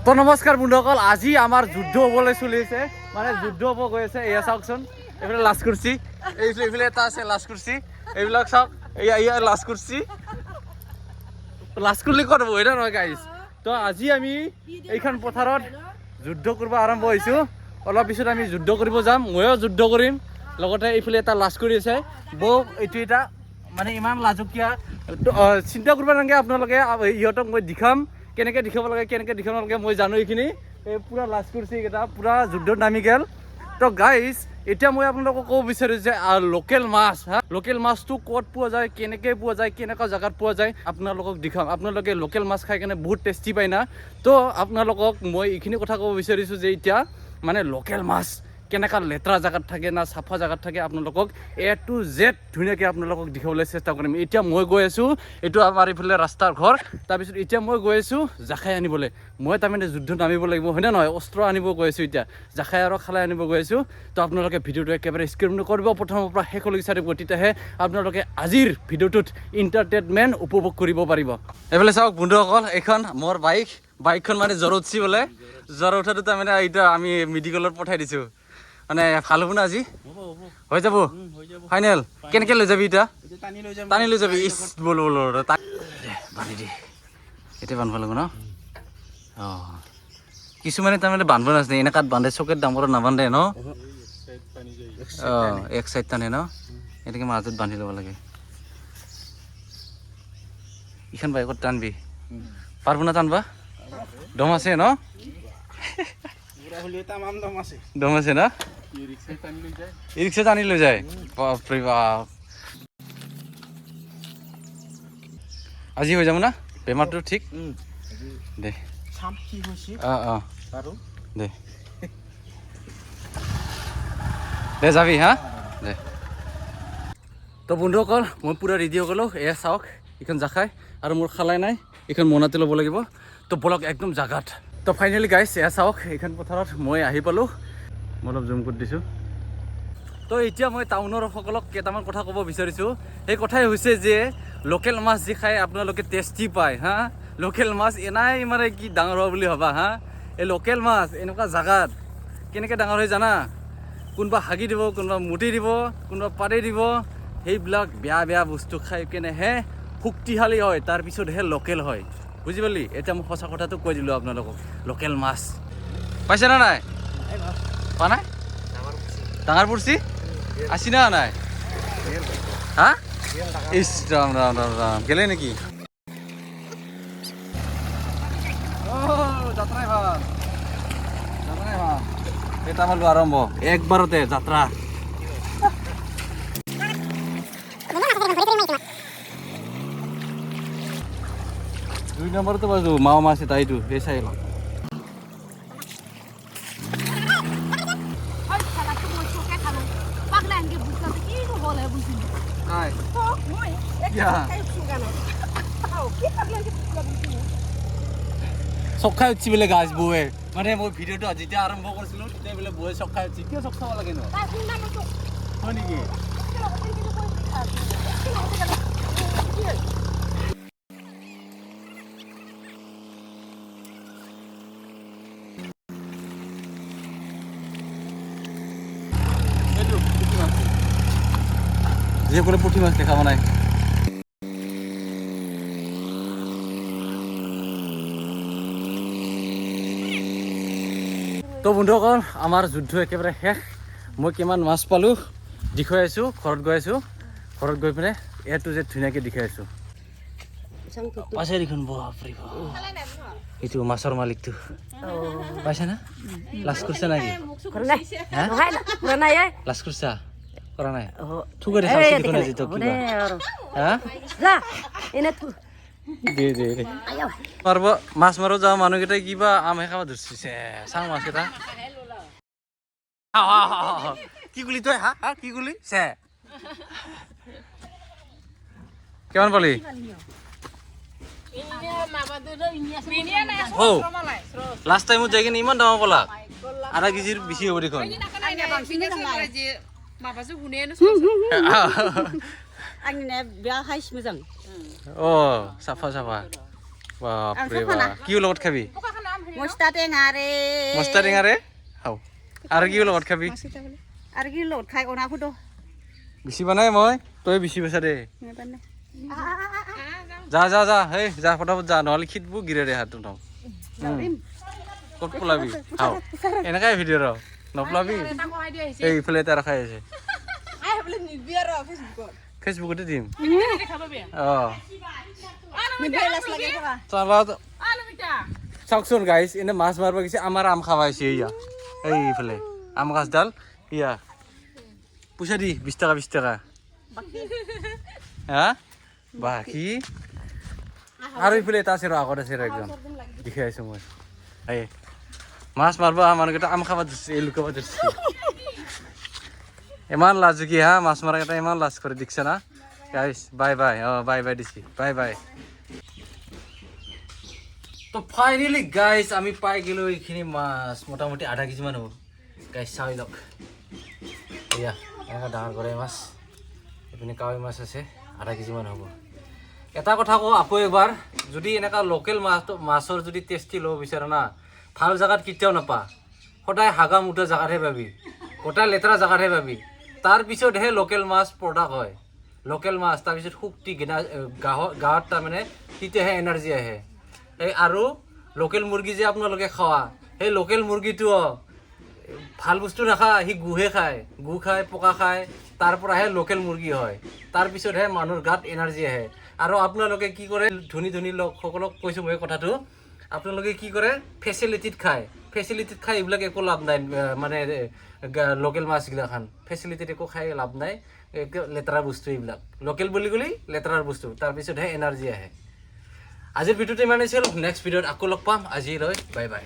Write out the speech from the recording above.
তো নমস্কাৰ বন্ধুসকল, আজি আমাৰ যুদ্ধ হ'বলৈ চলিছে, মানে যুদ্ধ হ'ব গৈ আছে। এয়া চাওকচোন, এইফালে লাজ কুৰ্চি, এইফালে এটা আছে লাজ কুৰ্চি, এইবিলাক চাওক, এয়া লাজ কুৰ্চি, লাজ কুৰ্লি ক'ত হ'ব এটা নহয় গাইজ। তো আজি আমি এইখন পথাৰত যুদ্ধ কৰিব আৰম্ভ হৈছোঁ। অলপ পিছত আমি যুদ্ধ কৰিব যাম, ময়ো যুদ্ধ কৰিম। লগতে এইফালে এটা লাজ কৰি আছে, বৌ এইটো এটা মানে ইমান লাজকীয়া। চিন্তা কৰিব নালাগে, আপোনালোকে ইহঁতক মই দেখাম কেনেকৈ দেখাব লাগে, কেনেকৈ দেখাব নালাগে মই জানো। এইখিনি এই পূৰা লাজ কুৰ্চি কেইটা পূৰা যুদ্ধত নামি গ'ল। তো গাইজ এতিয়া মই আপোনালোকক ক'ব বিচাৰোঁ যে লোকেল মাছ, লোকেল মাছটো ক'ত পোৱা যায়, কেনেকৈ পোৱা যায়, কেনেকুৱা জেগাত পোৱা যায় আপোনালোকক দেখাম। আপোনালোকে লোকেল মাছ খাই কেনে বহুত টেষ্টি পায় না। তো আপোনালোকক মই এইখিনি কথা ক'ব বিচাৰিছোঁ যে এতিয়া মানে লোকেল মাছ কেনেকুৱা লেতেৰা জেগাত থাকে না চাফা জেগাত থাকে, আপোনালোকক A to Z ধুনীয়াকৈ আপোনালোকক দেখাবলৈ চেষ্টা কৰিম। এতিয়া মই গৈ আছোঁ, এইটো আমাৰ এইফালে ৰাস্তাৰ ঘৰ। তাৰপিছত এতিয়া মই গৈ আছোঁ জাখাই আনিবলৈ। মই তাৰমানে যুদ্ধ নামিব লাগিব, হয়নে নহয়? অস্ত্ৰ আনিব গৈ আছোঁ এতিয়া, জাখাই আৰু খালাই আনিব গৈ আছোঁ। তো আপোনালোকে ভিডিঅ'টো একেবাৰে স্ক্ৰীন কৰিব, প্ৰথমৰ পৰা শেষলৈকে চাই দিব, তেতিয়াহে আপোনালোকে আজিৰ ভিডিঅ'টোত এণ্টাৰটেইনমেণ্ট উপভোগ কৰিব পাৰিব। এইফালে চাওক বন্ধুসকল, এইখন মোৰ বাইকখন মানে জ্বৰ উঠছি বোলে। জ্বৰ উঠাটো তাৰমানে এতিয়া আমি মেডিকেলত পঠাই দিছোঁ। মানে ভাল হ'ব না আজি? হৈ যাব ফাইনেল? কেনেকৈ লৈ যাবি এতিয়া? টানি লৈ যাবি? ইছ বলো বান্ধি দি, এতিয়া বান্ধিব লাগিব ন? অঁ, কিছুমানে তাৰমানে বান্ধিব নাজানে, এনেকাত বান্ধে, চকেট ডাঙৰত নাবান্ধে ন? অঁ, এক চাইড টানে ন? এনেকৈ মাজত বান্ধি ল'ব লাগে। এইখন বাইকত টানবি পাৰব না টানবা? দম আছে ন? দম আছে না? ই ৰিক্সা টানি লৈ যায়? বাপৰে বাপ, আজি হৈ যাব না বেমাৰটো ঠিক? দে অঁ অঁ দে দে যাবি হা দে। তো বন্ধুসকল মই পূৰা ৰেডি হৈ গ'লোঁ। এয়া চাওক, এইখন জাখাই আৰু মোৰ খালাই নাই, এইখন মনাতে ল'ব লাগিব। তো বলক একদম জাগাত। তো ফাইনেলি গাইছ এয়া চাওক, এইখন পথাৰত মই আহি পালোঁ। মই অলপ জুম কৰি দিছোঁ। তো এতিয়া মই টাউনৰ সকলক কেইটামান কথা ক'ব বিচাৰিছোঁ। সেই কথাই হৈছে যে লোকেল মাছ যি খাই আপোনালোকে টেষ্টি পায় হা, লোকেল মাছ এনাই মানে কি ডাঙৰ হোৱা বুলি ভাবা হা। এই লোকেল মাছ এনেকুৱা জাগাত কেনেকৈ ডাঙৰ হৈ জানা? কোনোবা হাগি দিব, কোনোবা মুতি দিব, কোনোবা পাৰি দিব। সেইবিলাক বেয়া বেয়া বস্তু খাই কেনেহে শক্তিশালী হয়, তাৰপিছতহে লোকেল হয়। বুজি পালি? এতিয়া মই সঁচা কথাটো কৈ দিলোঁ আপোনালোকক। লোকেল মাছ পাইছে না নাই? পোৱা নাই? ডাঙৰ পৰছি আছি না নাই? হা ইছ ৰাম ৰাম ৰাম ৰাম, গেলে নেকি? যাত্ৰাই ভাল, যাত্ৰাই ভাল। এটা মালো আৰম্ভ একবাৰতে যাত্ৰা। দুই নম্বৰতো বাজু মাও মাছ এটা, এইটো এই চাই লওক। চক খাই উঠছি বোলে গাছ বৌৱে, মানে মই ভিডিঅ'টো যেতিয়া আৰম্ভ কৰিছিলোঁ তেতিয়া বোলে বৌৱে চক খাই উঠছি। কিয় চক খাব লাগে ন? হয় নেকি? যিসকলে পুঠি মাছ দেখা নাই। তো বন্ধুসকল আমাৰ যুদ্ধ একেবাৰে শেষ। মই কিমান মাছ পালোঁ দেখুৱাই আছোঁ, ঘৰত গৈ আছোঁ। ঘৰত গৈ পিনে A to Z ধুনীয়াকৈ দেখাই আছোঁ। পাইছে দেখোন, বাপৰে বাপ, এইটো মাছৰ মালিকটো পাইছে না? লাজ কৰিছা নেকি? লাজ কৰিছা? কৰা নাই? থুকাৰি চাইছে দেখোন আজি তো কিবা হা দে দে দে মাৰিব। মাছ মাৰিব যাওঁ মানুহকেইটাই কিবা আমহে খাব ধৰিছে। চাওঁ মাছকেইটা। কি কলি তই? হা হা কি কলি? চে কিমান পালি? লাষ্ট টাইমত যাই কিনে ইমান দাম পালা? আধা কেজিৰ বেছি হ'ব দেখোন। অ' চাফা চাফা, বাপৰে বাপ। কি লগত খাবি? মস্তা টেঙাৰে মস্তা টেঙাৰে খাওঁ আৰু কি লগত খাবি আৰু কি লগত খাই অনা ফুটো বেছি বনাই মই তই বেছি বেচা দে যা যা যা হেই যা ফটাফট যা নহ'লে খিটবোৰ গিৰে দে হাতটো থওঁ ক'ত পলাবি খাওঁ এনেকাই ভিডিঅ' ৰ নপলাবি এইফালে এটা ৰখাই আছে ফেচবুকতে দিম অঁ চাওকচোন গাইজ এনে মাছ মাৰিব গৈছে আমাৰ আম খাব আহিছে এয়া এইফালে আম গাছডাল ইয়া পইচা দি 20 টকা 20 টকা হা বাকী আৰু এইফালে এটা আছে ৰ আগত আছে ৰ একজন দেখি আছো মই এই মাছ মাৰিব মানুহকেইটা আম খাব ধৰিছে এই লুকাব ধৰিছে ইমান লাজ কি হা মাছ মাৰাকেইটা ইমান লাজ কৰে দেখিছে না গাইজ বাই বাই অঁ বাই বাই দিছি বাই বাই তো ফাইনেলি গাইজ আমি পাই গেলো এইখিনি মাছ মোটামুটি আধা কেজি মান হ'ব গাইজ চাই লওক এয়া এনেকুৱা ডাঙৰ গৰৈ মাছ এইপিনে কাৱৈ মাছ আছে আধা কেজি মান হ'ব এটা কথা কওঁ আকৌ এবাৰ যদি এনেকুৱা লোকেল মাছৰ যদি টেষ্টি ল'ব বিচাৰা না ভাল জেগাত কেতিয়াও নাপা সদায় হাগা মুঠা জেগাতহে পাবি গোটাই লেতেৰা জেগাতহে পাবি তাৰপিছতহে লোকেল মাছ প্ৰডাক্ট হয় লোকেল মাছ তাৰপিছত শক্তি গাঁৱত তাৰমানে তেতিয়াহে এনাৰ্জি আহে এই আৰু লোকেল মুৰ্গী যে আপোনালোকে খোৱা সেই লোকেল মুৰ্গীটো ভাল বস্তু নাখায় সি গুহে খায় গু খায় পকা খায় তাৰ পৰাহে লোকেল মুৰ্গী হয় তাৰপিছতহে মানুহৰ গাত এনাৰ্জি আহে আৰু আপোনালোকে কি কৰে ধনী ধনী লোকসকলক কৈছোঁ মই কথাটো আপোনালোকে কি কৰে ফেচিলিটিত খায় এইবিলাক একো লাভ নাই মানে লোকেল মাছগিলাখান ফেচিলিটিত একো খাই লাভ নাই লেতেৰা বস্তু এইবিলাক লোকেল বুলি ক'লে লেতেৰাৰ বস্তু তাৰপিছতহে এনাৰ্জি আহে আজিৰ ভিডিঅ'টো ইমানেই আছিল নেক্সট ভিডিঅ'ত আকৌ লগ পাম আজিলৈ বাই বাই